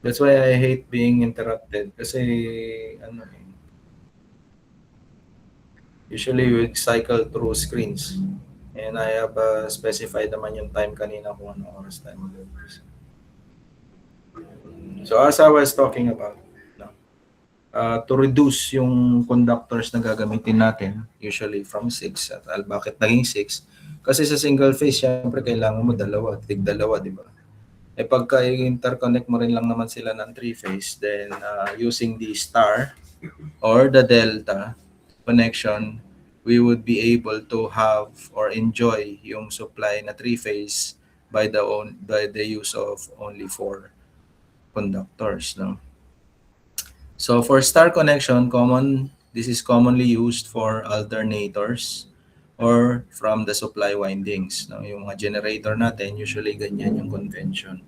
That's why I hate being interrupted. Kasi, ano usually we cycle through screens. And I have specified naman yung time kanina kung anong oras tayo mag-umpisa. So as I was talking about, no, to reduce yung conductors na gagamitin natin, usually from 6, at bakit naging 6? Kasi sa single phase, syempre kailangan mo dalawa, tig-dalawa, di ba? Eh pagka interconnect mo rin lang naman sila ng 3 phase, then using the star or the delta connection, we would be able to have or enjoy yung supply na 3 phase by the use of only 4 conductors, no? So for star connection, this is commonly used for alternators or from the supply windings, no? Yung mga generator natin, usually ganyan yung convention.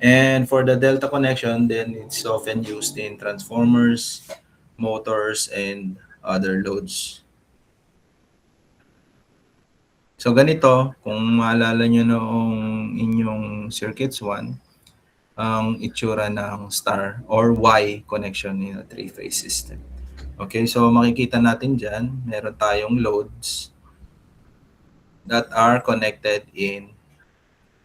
And for the delta connection, then it's often used in transformers, motors, and other loads. So ganito, kung maalala nyo noong inyong circuits 1, ang itsura ng star or Y connection in a three-phase system. Okay, so makikita natin dyan, meron tayong loads that are connected in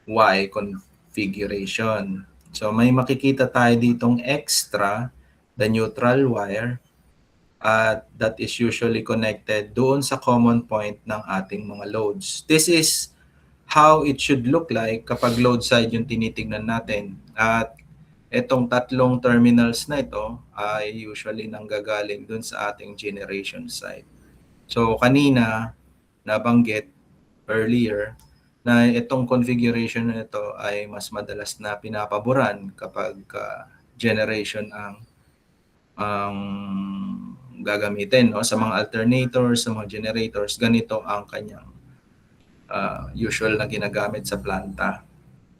Y configuration. So may makikita tayo ditong extra, the neutral wire, at that is usually connected doon sa common point ng ating mga loads. This is how it should look like kapag load side yung tinitignan natin. At itong tatlong terminals na ito ay usually nanggagaling dun sa ating generation side. So kanina, nabanggit earlier na itong configuration na ito ay mas madalas na pinapaboran kapag generation ang gagamitin, no? Sa mga alternators, sa mga generators, ganito ang kanyang usual na ginagamit sa planta.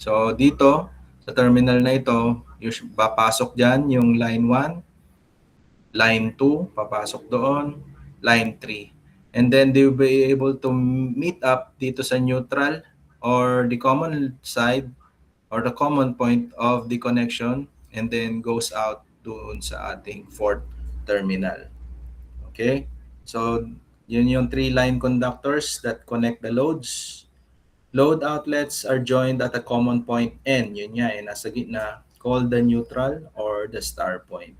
So dito sa terminal na ito, papasok dyan yung line 1, line 2, papasok doon, line 3. And then they will be able to meet up dito sa neutral or the common side or the common point of the connection, and then goes out doon sa ating fourth terminal. Okay? So, yun yung 3 line conductors that connect the loads. Load outlets are joined at a common point N. Yun nga, nasa gitna, called the neutral or the star point.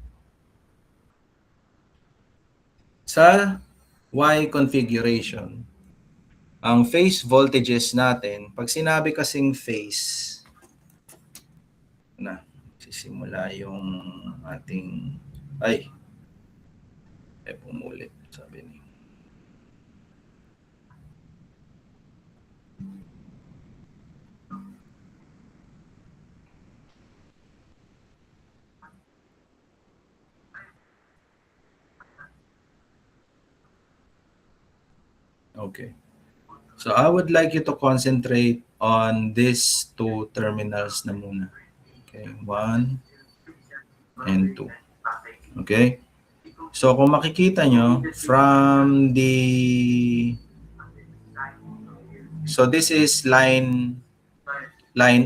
Sa Y configuration, ang phase voltages natin, pag sinabi kasing phase, sisimula yung ating, pumulit, sabi niyo. Okay. So I would like you to concentrate on these 2 terminals na muna. Okay, 1 and 2. Okay? So kung makikita nyo, from the... So this is line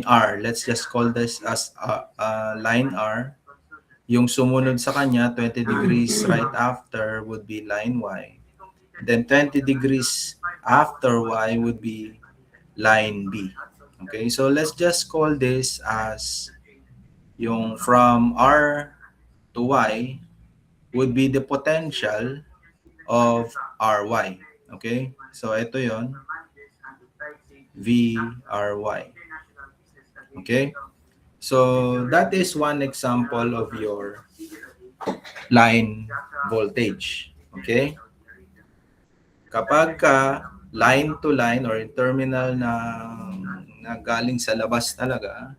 R. Let's just call this as line R. Yung sumunod sa kanya, 20 degrees right after would be line Y. Then 20 degrees after Y would be line B. Okay, so let's just call this as yung from R to Y would be the potential of RY. Okay, so ito yon VRY. Okay, so that is one example of your line voltage. Okay, kapag line to line or terminal na galing sa labas talaga,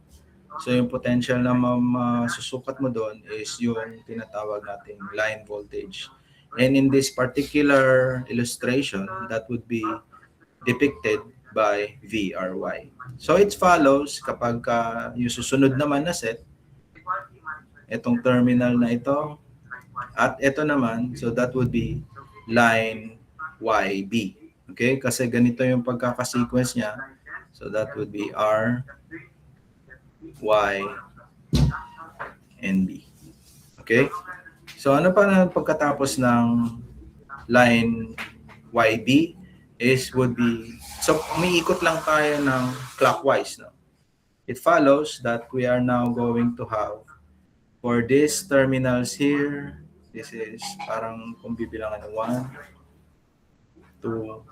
so yung potential na masusukat mo doon is yung tinatawag nating line voltage. And in this particular illustration, that would be depicted by VRY. So it follows kapag yung susunod naman na set, itong terminal na ito, at ito naman, so that would be line YB. Okay? Kasi ganito yung pagkaka-sequence niya. So that would be R, Y, NB. Okay? So ano pa na pagkatapos ng line YB would be, so umiikot lang tayo ng clockwise. No? It follows that we are now going to have, for these terminals here, this is parang kung bibilangan ng 1, 2,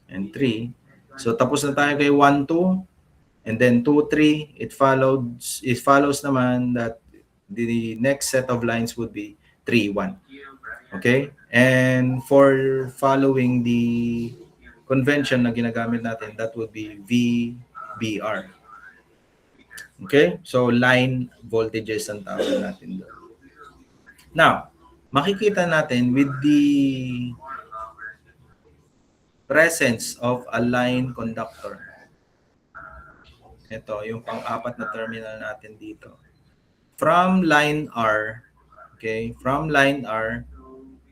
and 3. So tapos na tayo kay 1, 2, and then 2, 3. It follows naman that the next set of lines would be 3, 1. Okay? And for following the convention na ginagamit natin, that would be VBR. Okay? So line voltages ang tawag natin doon. Now, makikita natin with the presence of a line conductor. Ito, yung pang-apat na terminal natin dito. From line R, okay, from line R,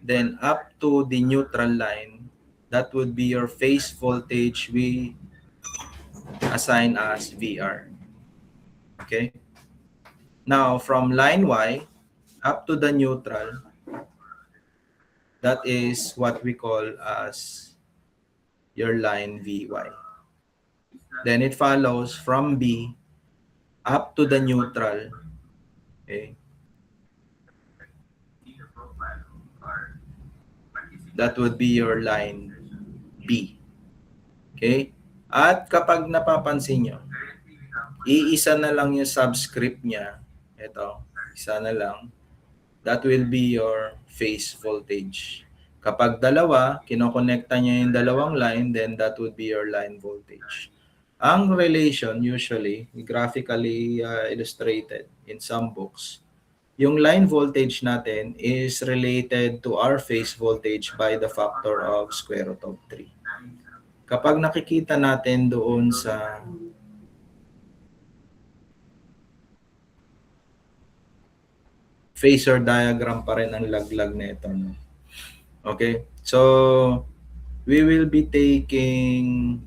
then up to the neutral line, that would be your phase voltage we assign as VR. Okay? Now, from line Y up to the neutral, that is what we call as your line VY. Then it follows from B up to the neutral. Okay? That would be your line B. Okay? At kapag napapansin nyo, iisa na lang yung subscript niya. Ito, isa na lang. That will be your phase voltage. Kapag dalawa, kinokonekta niya yung dalawang line, then that would be your line voltage. Ang relation, usually, graphically illustrated in some books, yung line voltage natin is related to our phase voltage by the factor of square root of 3. Kapag nakikita natin doon sa phasor diagram pa rin ang laglag na ito. No? Okay? So, we will be taking...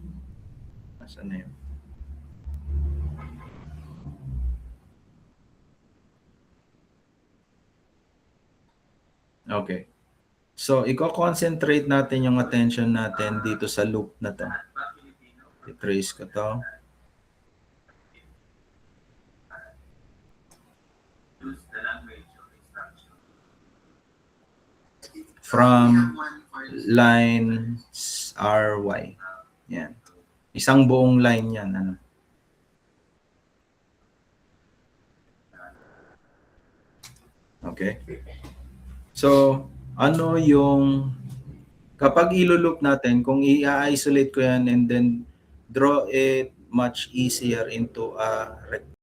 Asan na yun? Okay. So, i-concentrate natin yung attention natin dito sa loop na to. I-trace ko to. From lines RY. Yan. Isang buong line yan. Ano? Okay. So, ano yung, kapag ilo-loop natin, kung i-isolate ko yan and then draw it much easier into a